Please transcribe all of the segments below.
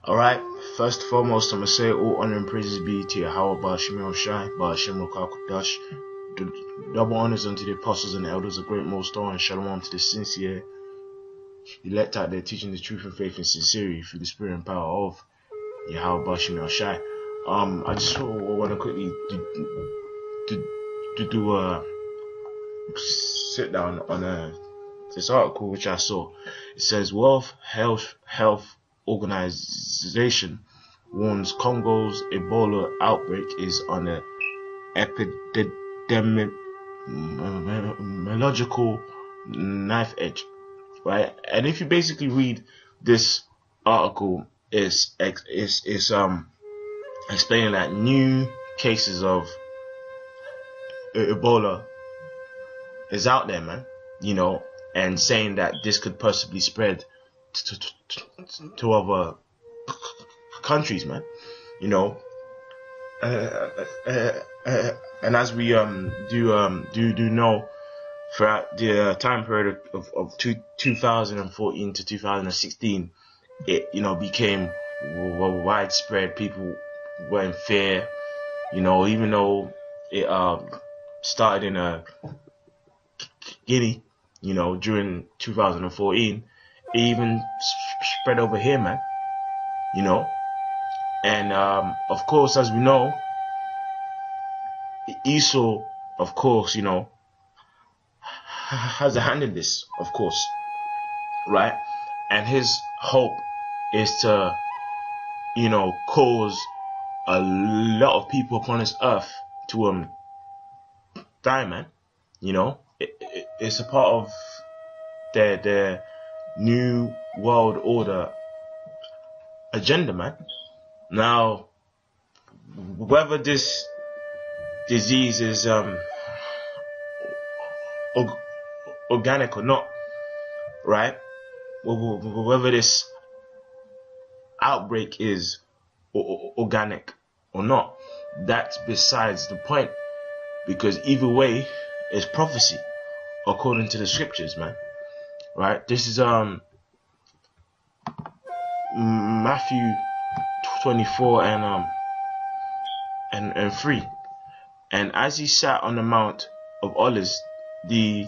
Alright, first and foremost, I'm going to say all honor and praises be to Yahweh, Ba'ashim Shai, Ba'ashim Kudash. Double honors unto the apostles and the elders of GreatMillStone, and shalom to the sincere elect out there teaching the truth and faith in sincerity through the spirit and power of Yahweh, Ba'ashim Shai. I just want to quickly do a sit down on this article which I saw. It says World Health Organization warns Congo's Ebola outbreak is on an epidemiological knife edge, right? And if you basically read this article, it's explaining that new cases of Ebola is out there, man, you know, and saying that this could possibly spread to other countries, man, you know. And as we do know, throughout the time period of 2014 to 2016, it, you know, became widespread. People were in fear, you know, even though it started in Guinea, you know, during 2014, it even spread over here, man, you know. And of course, as we know, Esau, of course, you know, has a hand in this, of course, right? And his hope is to, you know, cause a lot of people upon this earth to die, man. You know, it's a part of their new world order agenda, man. Now, whether this disease is organic or not, right? Whether this outbreak is organic or not, that's besides the point, because either way is prophecy according to the scriptures, man, right? This is Matthew 24 and 3. And as he sat on the Mount of Olives, the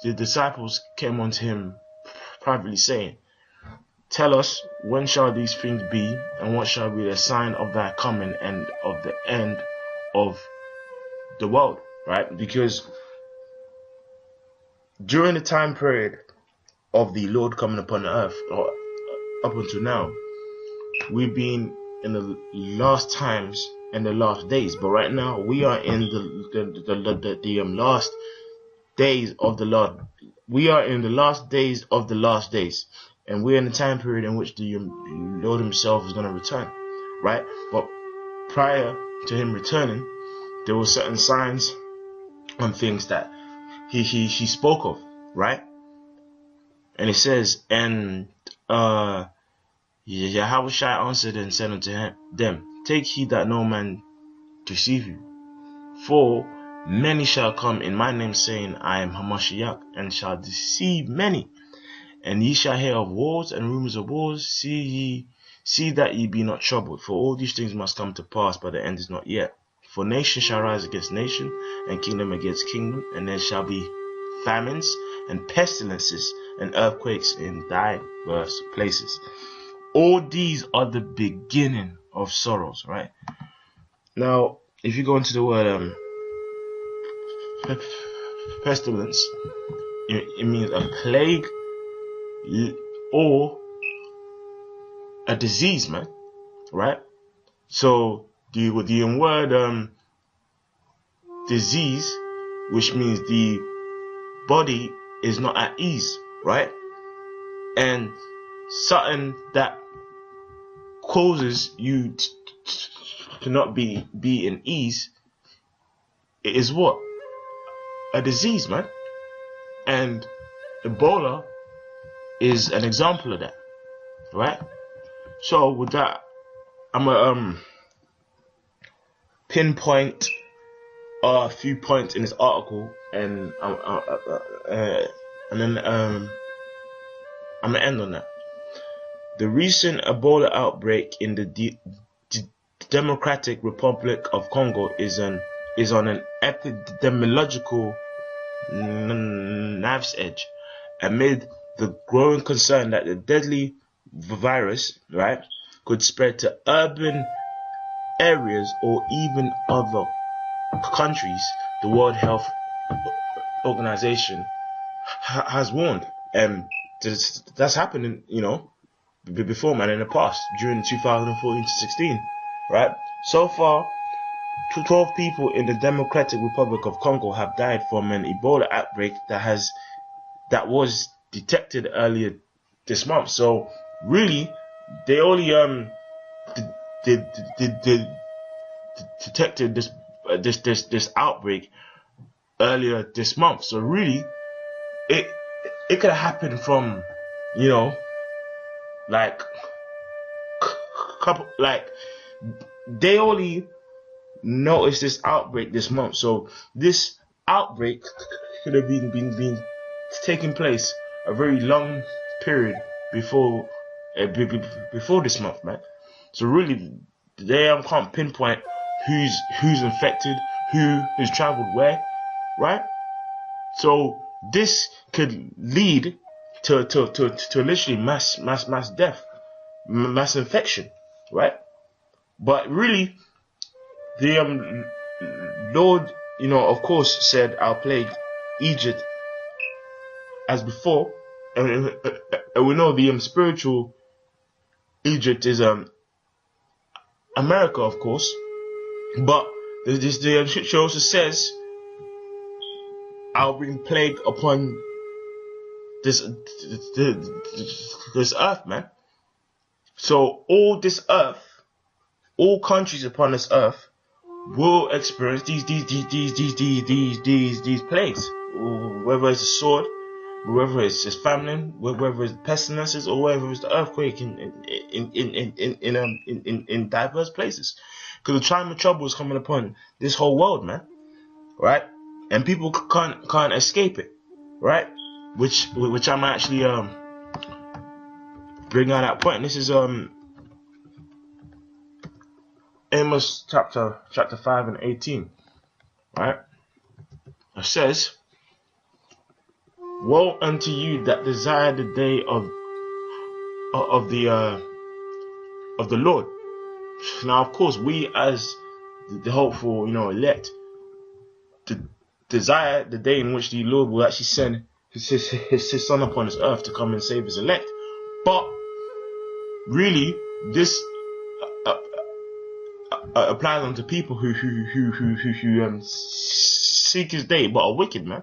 disciples came unto him privately, saying, Tell us, when shall these things be, and what shall be the sign of thy coming and of the end of the world? Right? Because during the time period of the Lord coming upon the earth, or up until now, we've been in the last times and the last days. But right now, we are in the last days of the Lord. We are in the last days of the last days. And we're in the time period in which the Lord himself is going to return, right? But prior to him returning, there were certain signs and things that he spoke of, right? And it says, and Yahweh answered and said unto them, Take heed that no man deceive you, for many shall come in my name, saying, I am Hamashiach, and shall deceive many. And ye shall hear of wars and rumors of wars. See that ye be not troubled, for all these things must come to pass, but the end is not yet. For nation shall rise against nation, and kingdom against kingdom, and there shall be famines and pestilences and earthquakes in diverse places. All these are the beginning of sorrows, right? Now, if you go into the word pestilence, it means a plague or a disease, man, right? So the word disease, which means the body is not at ease, right? And something that causes you to not be in ease is what? A disease, man. And Ebola is an example of that, right? So with that, I'm gonna pinpoint a few points in this article, and then I'm gonna end on that. The recent Ebola outbreak in the Democratic Republic of Congo is on an epidemiological knife's edge, amid the growing concern that the deadly virus, right, could spread to urban areas or even other countries. The World Health Organization has warned, that's happening, you know, before, man, in the past, during 2014 to 16, right? So far, 12 people in the Democratic Republic of Congo have died from an Ebola outbreak that was detected earlier this month. So really, they only detected this outbreak earlier this month. So really, it could have happened from, you know, like they only noticed this outbreak this month. So this outbreak could have been taking place a very long period before this month, man. So really, they can't pinpoint who's infected, who's traveled where, right? So this could lead to literally mass death, mass infection, right? But really, the Lord, you know, of course, said, "I'll plague Egypt as before," and we know the spiritual Egypt is America, of course. But the scripture also says, "I'll bring plague upon this earth, man." So all this earth, all countries upon this earth will experience these plagues, whether it's a sword, whether it's just famine, whether it's pestilences, or whether it's the earthquake in diverse places. Because the time of trouble is coming upon this whole world, man, right? And people can't escape it, right? Which I'm actually bring out that point. This is Amos chapter 5 and 18, right? It says, "Woe unto you that desire the day of the Lord." Now, of course, we as the hopeful, you know, elect, desire the day in which the Lord will actually send his Son upon this earth to come and save his elect. But really, this applies onto people who seek his day but are wicked, man.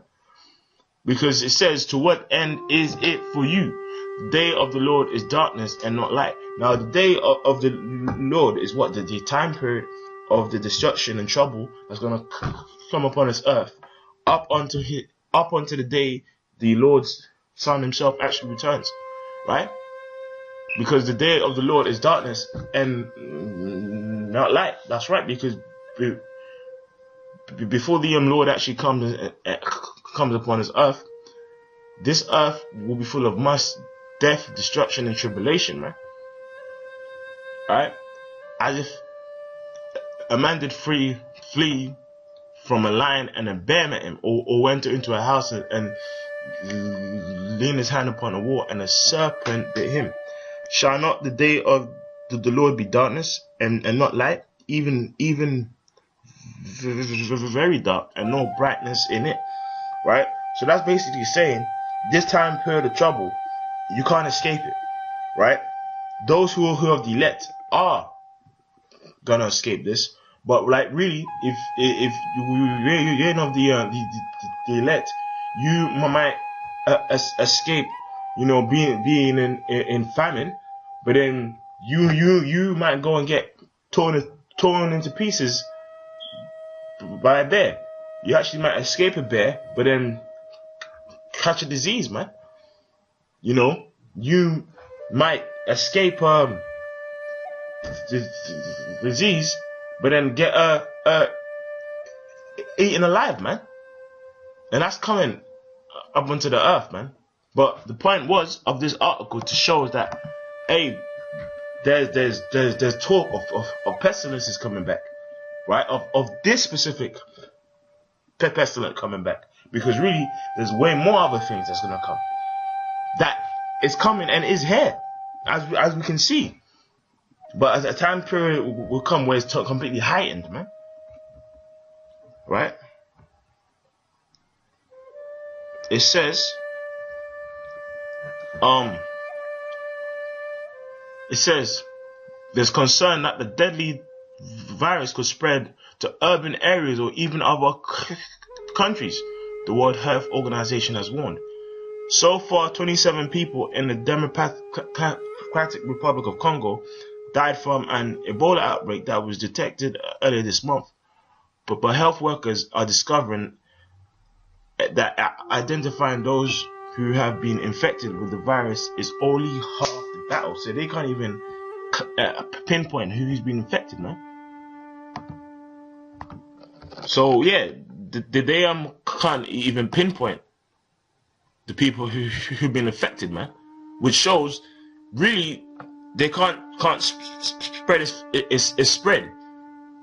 Because it says, "To what end is it for you? The day of the Lord is darkness and not light." Now, the day of the Lord is what? The time period of the destruction and trouble that's going to come upon this earth up unto the day the Lord's Son himself actually returns, right? Because the day of the Lord is darkness and not light. That's right, because before the Lord actually comes upon this earth will be full of mass death, destruction, and tribulation, man. Right? As if a man did flee from a lion and a bear met him, or went into a house and leaned his hand upon a wall and a serpent bit him. Shall not the day of the Lord be darkness and not light, even very dark, and no brightness in it, right? So that's basically saying this time period of trouble, you can't escape it, right? Those who are the elect are gonna escape this, but like really, if you're of the elect, you might escape, you know, being in famine, but then you might go and get torn into pieces by a bear. You actually might escape a bear, but then catch a disease, man. You know, you might escape disease, but then get eaten alive, man. And that's coming up onto the earth, man. But the point was of this article to show that hey, there's talk of pestilences coming back, right? Of this specific pestilence coming back, because really there's way more other things that's gonna come. That is coming and is here, as we can see. But as a time period will come where it's completely heightened, man. Right? It says, there's concern that the deadly virus could spread to urban areas or even other countries, the World Health Organization has warned. So far, 27 people in the Democratic Republic of Congo died from an Ebola outbreak that was detected earlier this month. But health workers are discovering that identifying those who have been infected with the virus is only half the battle. So they can't even pinpoint who's been infected, man. So yeah, they can't even pinpoint the people who've been affected, man. Which shows really they can't spread it's spread,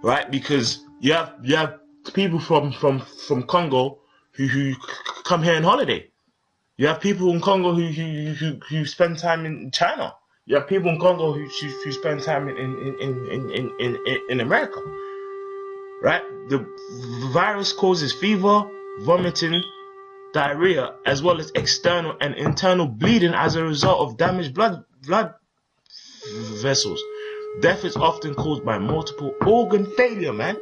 right? Because you have people from Congo who come here on holiday. You have people in Congo who spend time in China. You have people in Congo who spend time in America, right? The virus causes fever, vomiting, diarrhea, as well as external and internal bleeding as a result of damaged blood vessels. Death is often caused by multiple organ failure, man,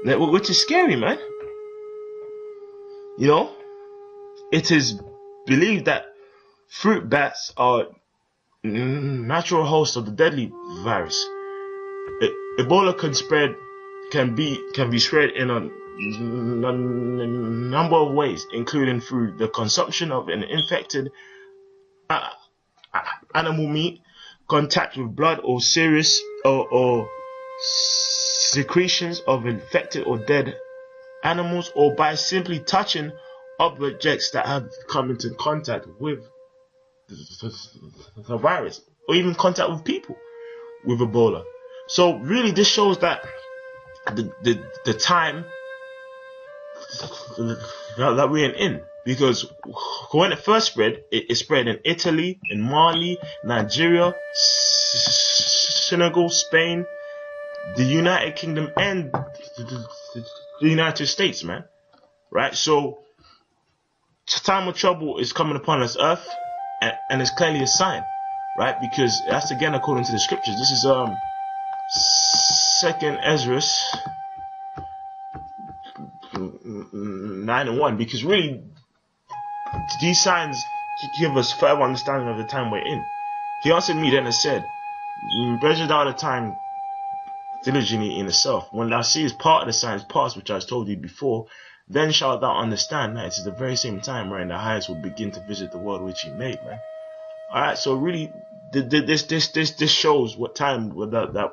which is scary, man. You know, it is believed that fruit bats are natural hosts of the deadly virus. Ebola can be spread in a number of ways, including through the consumption of an infected animal meat, contact with blood or serious or secretions of infected or dead animals, or by simply touching objects that have come into contact with the virus, or even contact with people with Ebola. So really this shows that the time that we're in, because when it first spread, it spread in Italy, in Mali, Nigeria, Senegal, Spain, the United Kingdom, and the United States, man. Right? So time of trouble is coming upon this earth, and it's clearly a sign, right? Because that's again according to the scriptures. This is 2nd Ezra 9:1, because really these signs give us further understanding of the time we're in. He answered me then and said, measure thou the time diligently in itself. When thou seest part of the signs past, which I have told thee before, then shalt thou understand that it is the very same time wherein the highest will begin to visit the world which he made, man. Alright, so really this shows what time that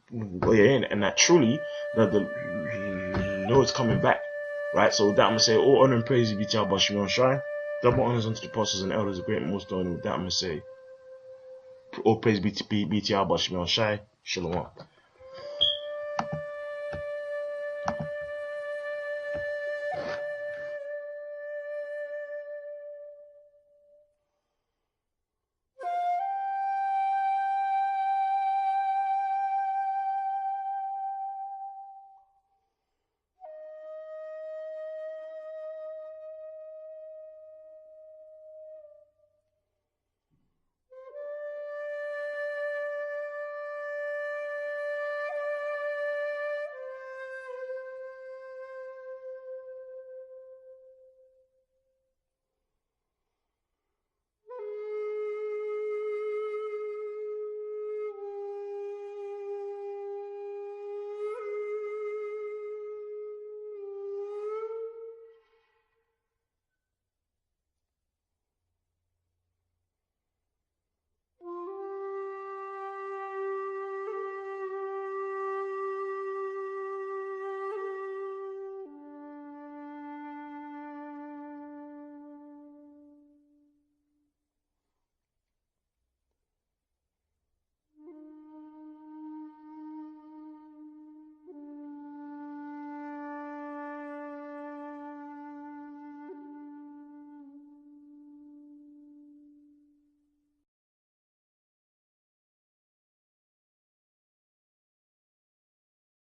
we're in, and that truly that the Lord's coming back. Right, so with that I'm gonna say all honor and praise be to Yahweh Shimon Shai. Double honors unto the apostles and elders of GreatMillStone. And with that I'm gonna say all praise be to Yahweh Shimon Shai. Shalom.